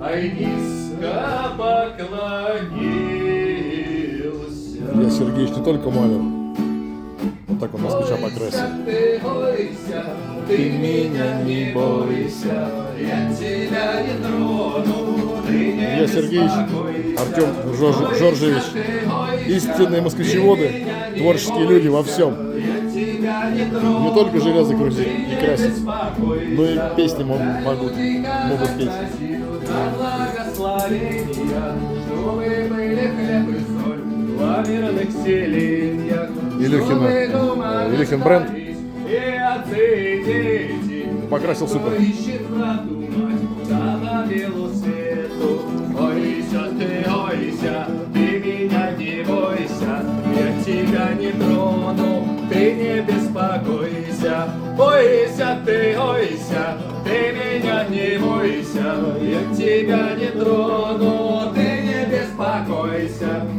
ай низко поклонился. Илья Сергеевич не только маляр. Вот так он москвича покрасил. Ты бойся, ты меня не бойся, я тебя не трону, ты не Илья Сергеевич, Артем Жоржевич, истинные москвичеводы, творческие люди во всем. Не только железо крутить и красить, но и песни могут петь. Илюхин бренд покрасил супер. Ты меня не бойся, я тебя не трону, ты не беспокойся. Бойся, ты меня не бойся, я тебя не трону.